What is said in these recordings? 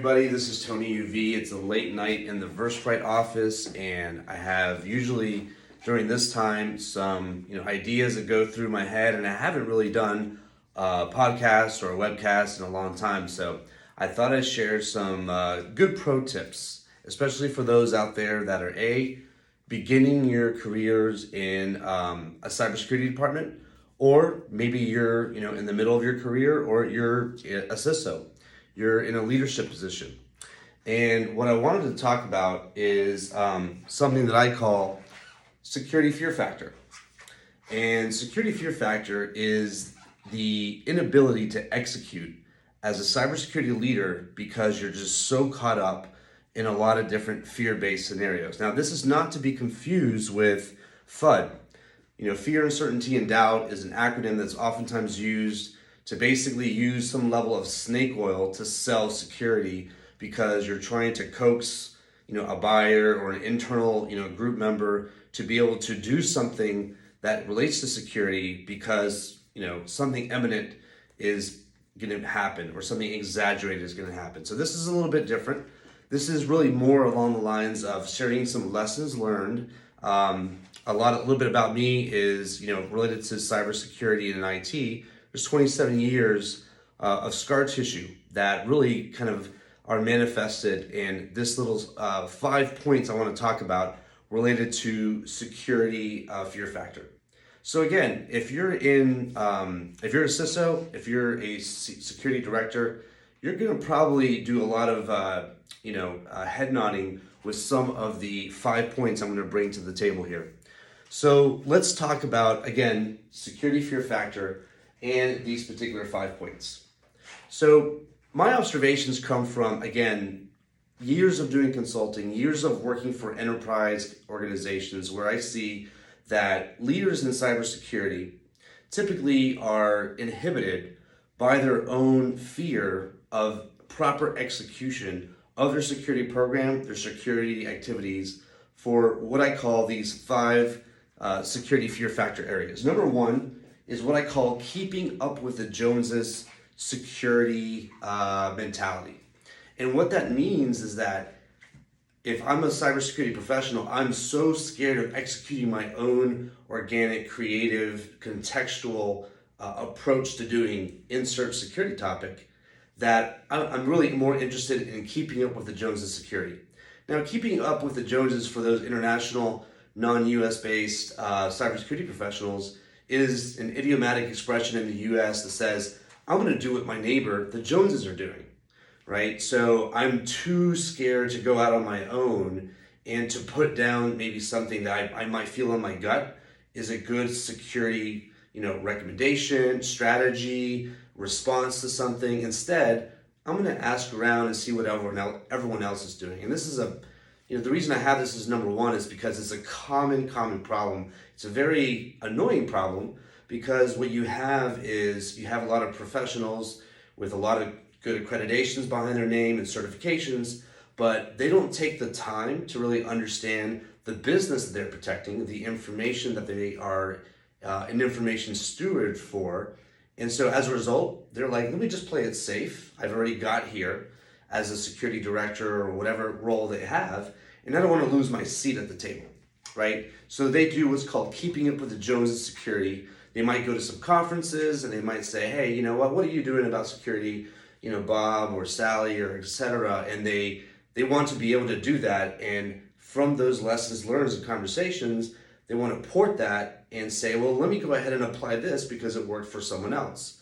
everybody, this is Tony UV. It's a late night in the VERSPRITE office, and I have usually during this time some ideas that go through my head, and I haven't really done a podcast or a webcast in a long time, so I thought I'd share some good pro tips, especially for those out there that are beginning your careers in a cybersecurity department, or maybe you're in the middle of your career, or you're a CISO. You're in a leadership position. And what I wanted to talk about is something that I call security fear factor. And security fear factor is the inability to execute as a cybersecurity leader because you're just so caught up in a lot of different fear-based scenarios. Now, this is not to be confused with FUD. Fear, uncertainty, and doubt is an acronym that's oftentimes used to basically use some level of snake oil to sell security because you're trying to coax, a buyer or an internal, group member to be able to do something that relates to security because, something imminent is going to happen or something exaggerated is going to happen. So this is a little bit different. This is really more along the lines of sharing some lessons learned. A little bit about me is, related to cybersecurity and IT. There's 27 years of scar tissue that really kind of are manifested in this little 5 points I want to talk about related to security fear factor. So again, if you're a CISO, if you're a security director, you're going to probably do a lot of head nodding with some of the 5 points I'm going to bring to the table here. So let's talk about, again, security fear factor and these particular 5 points. So my observations come from, again, years of doing consulting, years of working for enterprise organizations where I see that leaders in cybersecurity typically are inhibited by their own fear of proper execution of their security program, their security activities for what I call these 5 security fear factor areas. Number 1 is what I call keeping up with the Joneses security mentality. And what that means is that if I'm a cybersecurity professional, I'm so scared of executing my own organic, creative, contextual approach to doing insert security topic that I'm really more interested in keeping up with the Joneses security. Now, keeping up with the Joneses for those international, non-US based cybersecurity professionals is an idiomatic expression in the US that says, I'm going to do what my neighbor, the Joneses, are doing, right? So I'm too scared to go out on my own and to put down maybe something that I might feel in my gut is a good security, recommendation, strategy, response to something. Instead, I'm going to ask around and see what everyone else is doing. And this is the reason I have this as number 1 is because it's a common problem. It's a very annoying problem because what you have is you have a lot of professionals with a lot of good accreditations behind their name and certifications, but they don't take the time to really understand the business that they're protecting, the information that they are an information steward for. And so as a result, they're like, let me just play it safe. I've already got here as a security director or whatever role they have, and I don't want to lose my seat at the table, right? So they do what's called keeping up with the Joneses security. They might go to some conferences and they might say, hey, what are you doing about security, Bob or Sally or et cetera, and they want to be able to do that, and from those lessons learned and conversations, they want to port that and say, well, let me go ahead and apply this because it worked for someone else.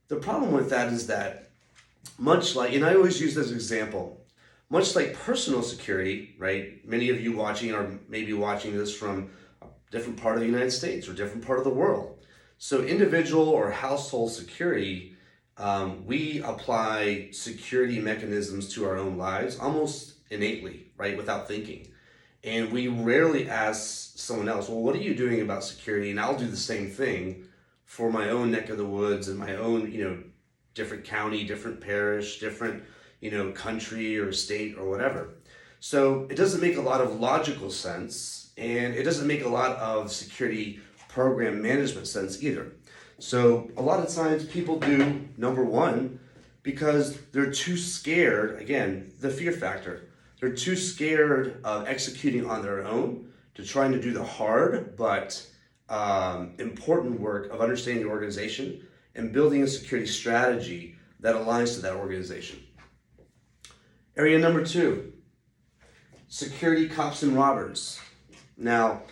The problem with that is that much like, and I always use this example, much like personal security, right? Many of you watching are maybe watching this from a different part of the United States or different part of the world. So individual or household security, we apply security mechanisms to our own lives almost innately, right? Without thinking. And we rarely ask someone else, well, what are you doing about security? And I'll do the same thing for my own neck of the woods and my own, different county, different parish, different, country or state or whatever. So it doesn't make a lot of logical sense, and it doesn't make a lot of security program management sense either. So a lot of times people do, number 1, because they're too scared, again, the fear factor. They're too scared of executing on their own to trying to do the hard but important work of understanding the organization and building a security strategy that aligns to that organization. Area number 2, security cops and robbers. Now,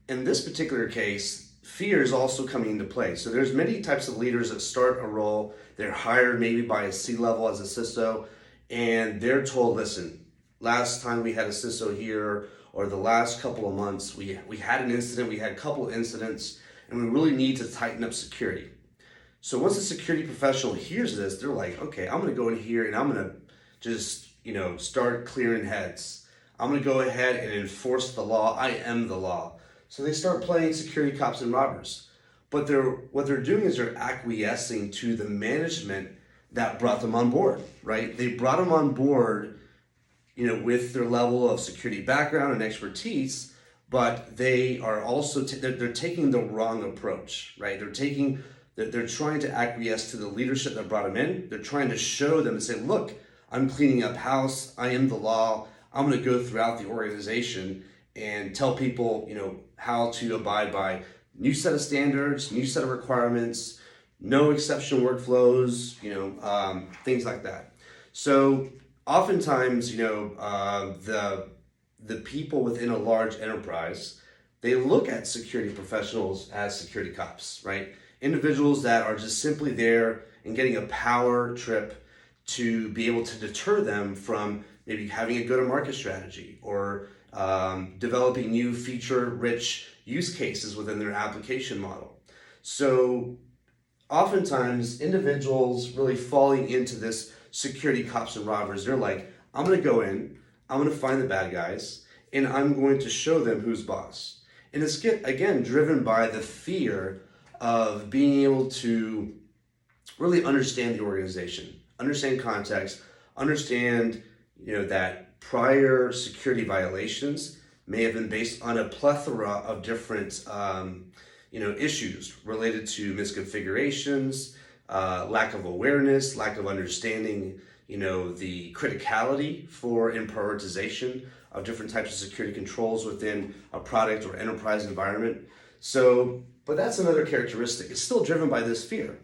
in this particular case, fear is also coming into play. So there's many types of leaders that start a role, they're hired maybe by a C-level as a CISO, and they're told, listen, last time we had a CISO here, or the last couple of months, we had an incident, we had a couple of incidents, and we really need to tighten up security. So once a security professional hears this, they're like, okay, I'm gonna go in here and I'm gonna just, start clearing heads. I'm gonna go ahead and enforce the law. I am the law. So they start playing security cops and robbers. But what they're doing is they're acquiescing to the management that brought them on board, right? They brought them on board, with their level of security background and expertise, but they are also, they're taking the wrong approach, right? They're trying to acquiesce to the leadership that brought them in. They're trying to show them and say, look, I'm cleaning up house. I am the law. I'm going to go throughout the organization and tell people, how to abide by new set of standards, new set of requirements, no exception workflows, things like that. So oftentimes, the people within a large enterprise, they look at security professionals as security cops, right? Individuals that are just simply there and getting a power trip to be able to deter them from maybe having a go-to-market strategy or developing new feature-rich use cases within their application model. So oftentimes individuals really falling into this security cops and robbers, they're like, I'm going to go in, I'm going to find the bad guys, and I'm going to show them who's boss. And it's, again, driven by the fear of being able to really understand the organization, understand context, understand, that prior security violations may have been based on a plethora of different, issues related to misconfigurations, lack of awareness, lack of understanding, the criticality for and prioritization of different types of security controls within a product or enterprise environment. So, but that's another characteristic. It's still driven by this fear.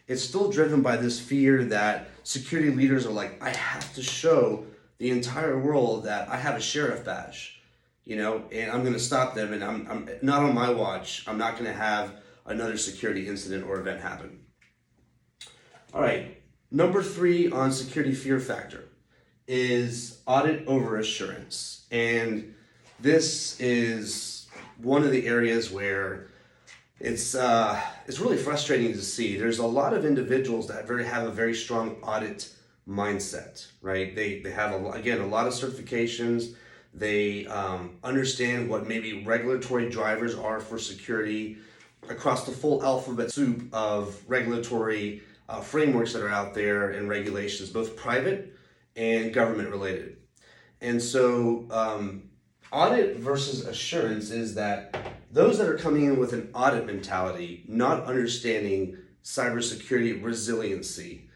It's still driven by this fear that security leaders are like, I have to show the entire world that I have a sheriff badge, and I'm going to stop them, and I'm not on my watch. I'm not going to have another security incident or event happen. All right, number 3 on security fear factor is audit over assurance. And this is one of the areas where it's really frustrating to see. There's a lot of individuals that have a very strong audit mindset, right? They have, a lot of certifications. They understand what maybe regulatory drivers are for security across the full alphabet soup of regulatory frameworks that are out there and regulations, both private and government related. And so audit versus assurance is that those that are coming in with an audit mentality, not understanding cybersecurity resiliency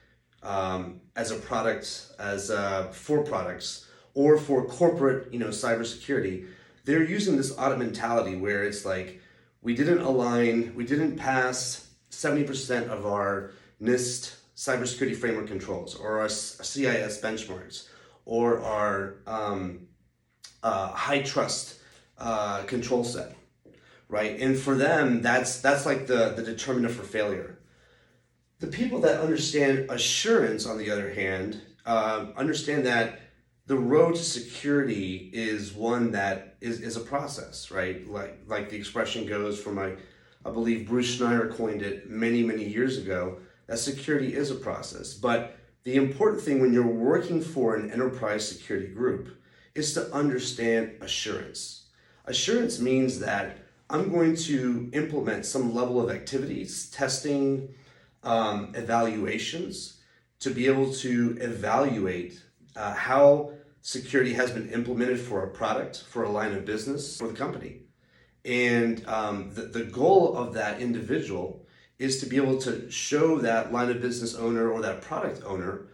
as a product, for products, or for corporate, cybersecurity, they're using this audit mentality where it's like, we didn't pass 70% of our NIST cybersecurity framework controls, or our CIS benchmarks, or our high trust control set, right? And for them, that's like the determinant for failure. The people that understand assurance, on the other hand, understand that the road to security is one that is a process, right? Like the expression goes from, I believe Bruce Schneier coined it many, many years ago, that security is a process. But the important thing when you're working for an enterprise security group is to understand assurance. Assurance means that I'm going to implement some level of activities, testing, evaluations, to be able to evaluate how security has been implemented for a product, for a line of business, for the company. And the goal of that individual is to be able to show that line of business owner or that product owner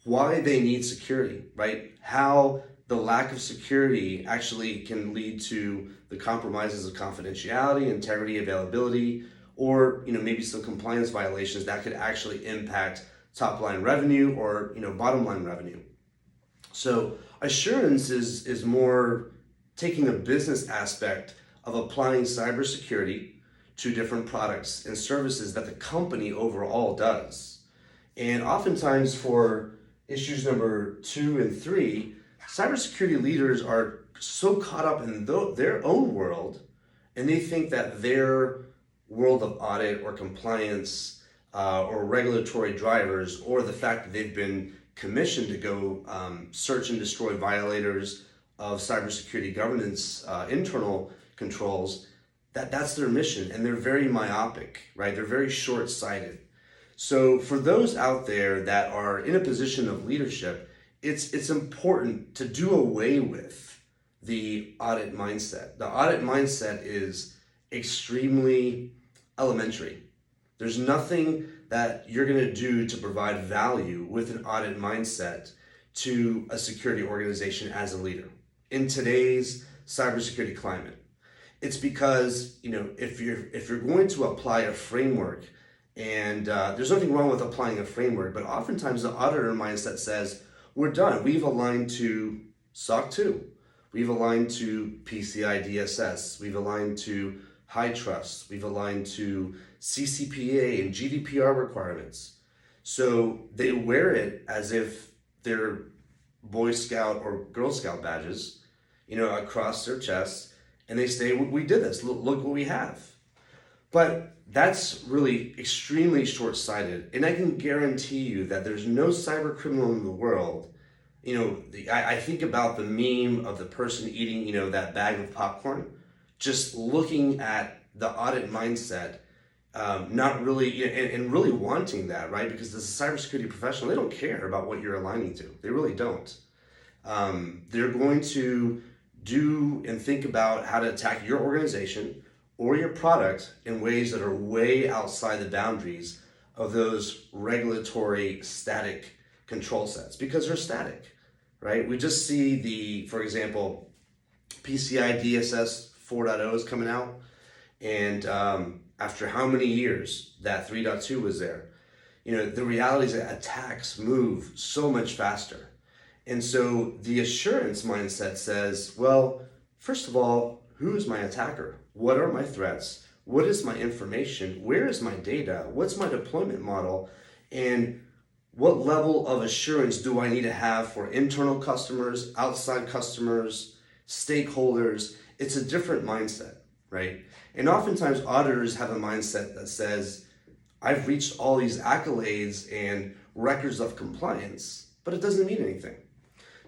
why they need security, right? How the lack of security actually can lead to the compromises of confidentiality, integrity, availability, or maybe some compliance violations that could actually impact top line revenue or bottom line revenue. So assurance is more taking a business aspect of applying cybersecurity to different products and services that the company overall does. And oftentimes for issues number 2 and 3, cybersecurity leaders are so caught up in their own world, and they think that their world of audit or compliance or regulatory drivers, or the fact that they've been commissioned to go search and destroy violators of cybersecurity governance internal controls, that's their mission, and they're very myopic, right? They're very short-sighted. So for those out there that are in a position of leadership, it's important to do away with the audit mindset. The audit mindset is extremely elementary. There's nothing that you're going to do to provide value with an audit mindset to a security organization as a leader in today's cybersecurity climate. It's because if you're going to apply a framework, and there's nothing wrong with applying a framework, but oftentimes the auditor mindset says, we're done. We've aligned to SOC 2. We've aligned to PCI DSS. We've aligned to high trust. We've aligned to CCPA and GDPR requirements. So they wear it as if they're Boy Scout or Girl Scout badges, across their chests, and they say, we did this. Look what we have. But that's really extremely short-sighted, and I can guarantee you that there's no cyber criminal in the world. I think about the meme of the person eating, that bag of popcorn, just looking at the audit mindset, not really, and really wanting that, right? Because as a cybersecurity professional, they don't care about what you're aligning to. They really don't. They're going to do and think about how to attack your organization or your product in ways that are way outside the boundaries of those regulatory static control sets, because they're static, right? We just see for example, PCI DSS 4.0 is coming out, and after how many years that 3.2 was there, the reality is that attacks move so much faster. And so the assurance mindset says, well, first of all, who is my attacker? What are my threats? What is my information? Where is my data? What's my deployment model? And what level of assurance do I need to have for internal customers, outside customers, stakeholders? It's a different mindset, right? And oftentimes auditors have a mindset that says, I've reached all these accolades and records of compliance, but it doesn't mean anything.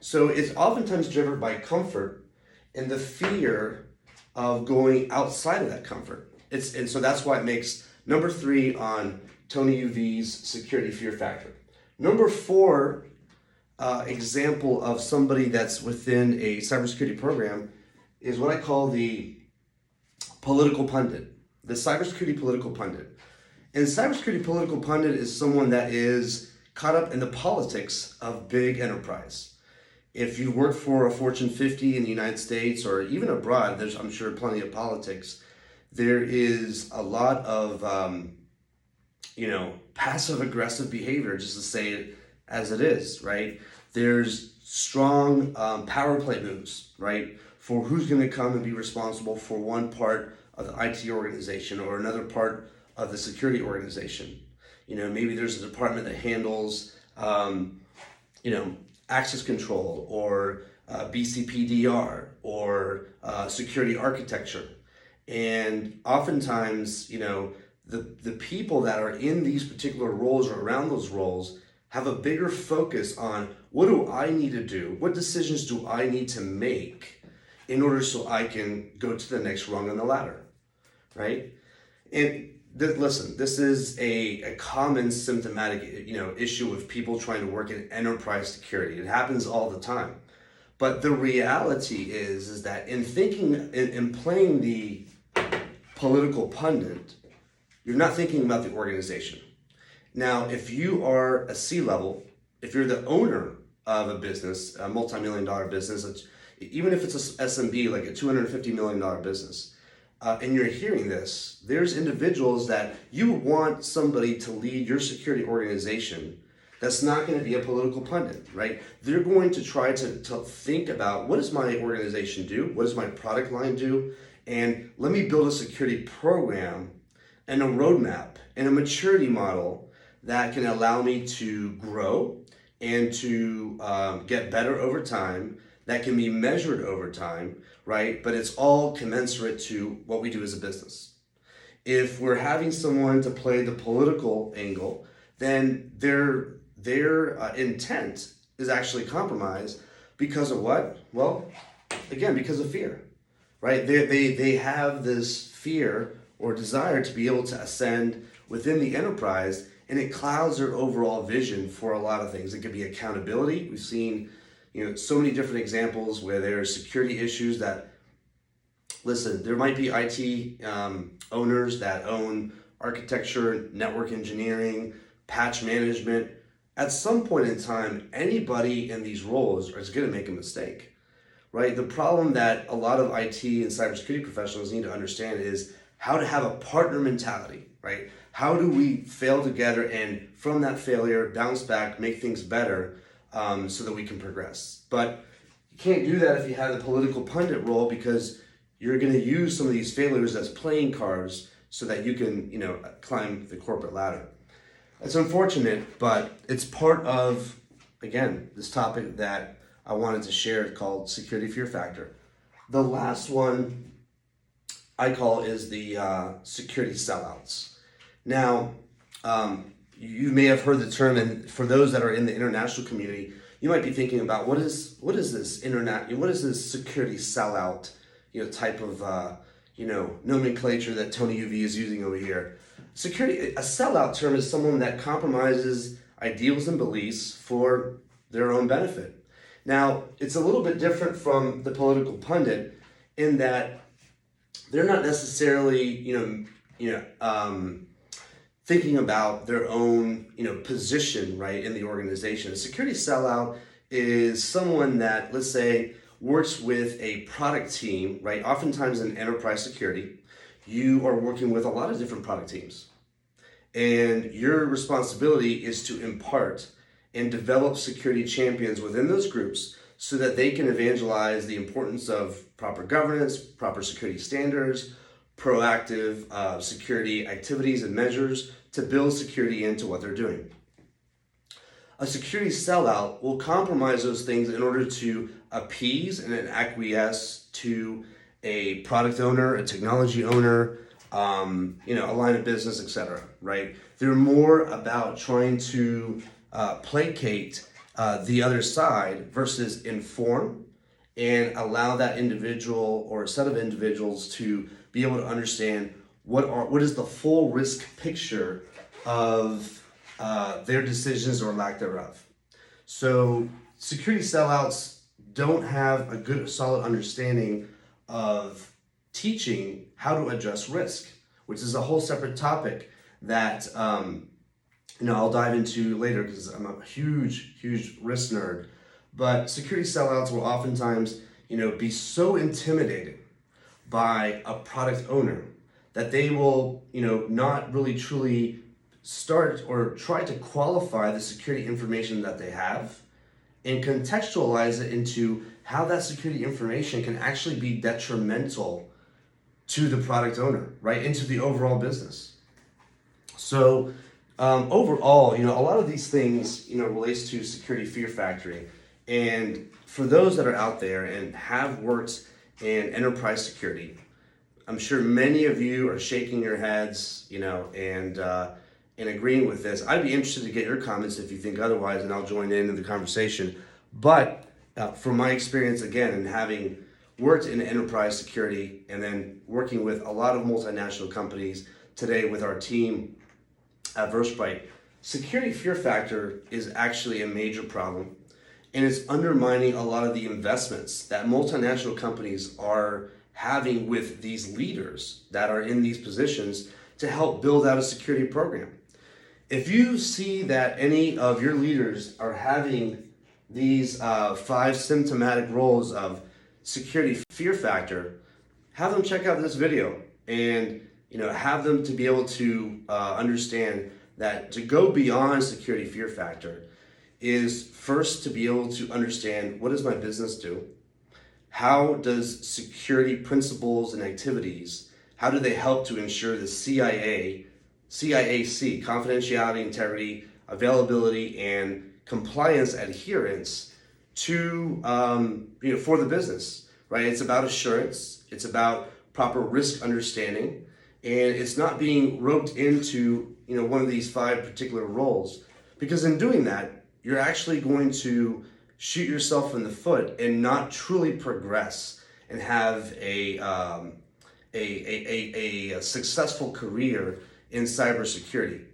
So it's oftentimes driven by comfort and the fear of going outside of that comfort. And so that's why it makes number 3 on Tony UV's security fear factor. Number 4 example of somebody that's within a cybersecurity program is what I call the political pundit, the cybersecurity political pundit. And cybersecurity political pundit is someone that is caught up in the politics of big enterprise. If you work for a Fortune 50 in the United States or even abroad, there's, I'm sure, plenty of politics. There is a lot of, passive aggressive behavior, just to say it as it is, right? There's strong power play moves, right? For who's going to come and be responsible for one part of the IT organization or another part of the security organization. Maybe there's a department that handles, access control or BCPDR or security architecture. And oftentimes, the people that are in these particular roles or around those roles have a bigger focus on what do I need to do? What decisions do I need to make in order so I can go to the next rung on the ladder, right? And listen, this is a common symptomatic, issue with people trying to work in enterprise security. It happens all the time. But the reality is that in playing the political pundit, you're not thinking about the organization. Now, if you are a C-level if you're the owner of a business, a multi-million-dollar business, even if it's a SMB, like a $250 million business, and you're hearing this, there's individuals that you want somebody to lead your security organization that's not going to be a political pundit, right? They're going to try to think about, what does my organization do? What does my product line do? And let me build a security program and a roadmap and a maturity model that can allow me to grow and to get better over time, that can be measured over time, right? But it's all commensurate to what we do as a business. If we're having someone to play the political angle, then their intent is actually compromised because of what? Well, again, because of fear, right? They have this fear or desire to be able to ascend within the enterprise, and it clouds their overall vision for a lot of things. It could be accountability. We've seen, so many different examples where there are security issues that, listen, there might be IT owners that own architecture, network engineering, patch management. At some point in time, anybody in these roles is going to make a mistake, right? The problem that a lot of IT and cybersecurity professionals need to understand is how to have a partner mentality, right? How do we fail together and from that failure, bounce back, make things better so that we can progress? But you can't do that if you have the political pundit role, because you're going to use some of these failures as playing cards so that you can, climb the corporate ladder. It's unfortunate, but it's part of, again, this topic that I wanted to share called security fear factor. The last one I call is the security sellouts. Now, you may have heard the term, and for those that are in the international community, you might be thinking about what is this security sellout, type of nomenclature that Tony UV is using over here. A sellout term is someone that compromises ideals and beliefs for their own benefit. Now, it's a little bit different from the political pundit in that they're not necessarily, thinking about their own, position, right, in the organization. A security sellout is someone that, let's say, works with a product team, right? Oftentimes in enterprise security, you are working with a lot of different product teams. And your responsibility is to impart and develop security champions within those groups so that they can evangelize the importance of proper governance, proper security standards, proactive security activities and measures to build security into what they're doing. A security sellout will compromise those things in order to appease and acquiesce to a product owner, a technology owner, a line of business, etc. Right? They're more about trying to placate the other side versus inform and allow that individual or a set of individuals to be able to understand what is the full risk picture of their decisions or lack thereof. So security sellouts don't have a good solid understanding of teaching how to address risk, which is a whole separate topic that I'll dive into later because I'm a huge risk nerd. But security sellouts will oftentimes be so intimidated by a product owner that they will not really truly start or try to qualify the security information that they have and contextualize it into how that security information can actually be detrimental to the product owner, right, into the overall business. So overall, a lot of these things, relates to security fear factory. And for those that are out there and have worked in enterprise security, I'm sure many of you are shaking your heads, and agreeing with this. I'd be interested to get your comments if you think otherwise, and I'll join in the conversation. But from my experience, again, and having worked in enterprise security and then working with a lot of multinational companies today with our team at VERSPRITE, security fear factor is actually a major problem, and it's undermining a lot of the investments that multinational companies are having with these leaders that are in these positions to help build out a security program. If you see that any of your leaders are having these 5 symptomatic roles of security fear factor, have them check out this video and have them to be able to understand that to go beyond security fear factor is first to be able to understand, what does my business do? How does security principles and activities, how do they help to ensure the CIAC, confidentiality, integrity, availability, and compliance adherence to, for the business, right? It's about assurance, it's about proper risk understanding, and it's not being roped into, one of these 5 particular roles, because in doing that, you're actually going to shoot yourself in the foot and not truly progress and have a successful career in cybersecurity.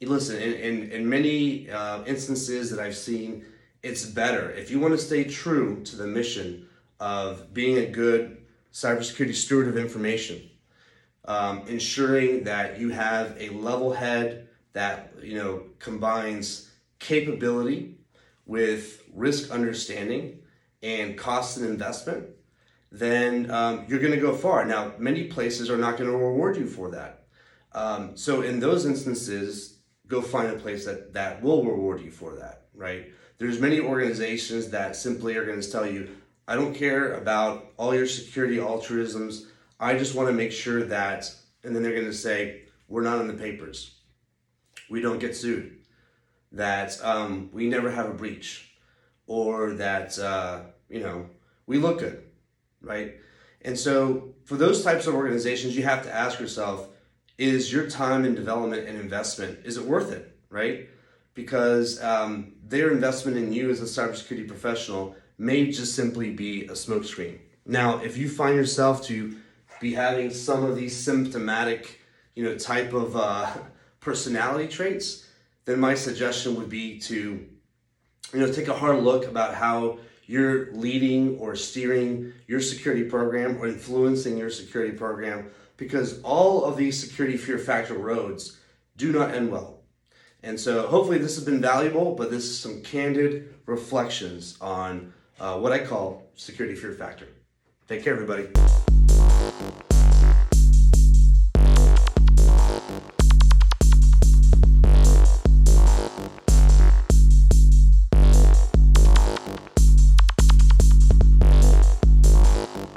Listen, in many instances that I've seen, it's better if you want to stay true to the mission of being a good cybersecurity steward of information, ensuring that you have a level head that combines capability with risk understanding and cost and investment, then you're going to go far. Now, many places are not going to reward you for that. So in those instances, go find a place that will reward you for that, right? There's many organizations that simply are going to tell you, I don't care about all your security altruisms. I just want to make sure that, and then they're going to say, we're not in the papers. We don't get sued. That we never have a breach, or that we look good, right? And so for those types of organizations, you have to ask yourself, is your time and development and investment, is it worth it, right? Because their investment in you as a cybersecurity professional may just simply be a smokescreen. Now, if you find yourself to be having some of these symptomatic, type of personality traits, then my suggestion would be to, take a hard look about how you're leading or steering your security program or influencing your security program, because all of these security fear factor roads do not end well. And so hopefully this has been valuable, but this is some candid reflections on what I call security fear factor. Take care, everybody.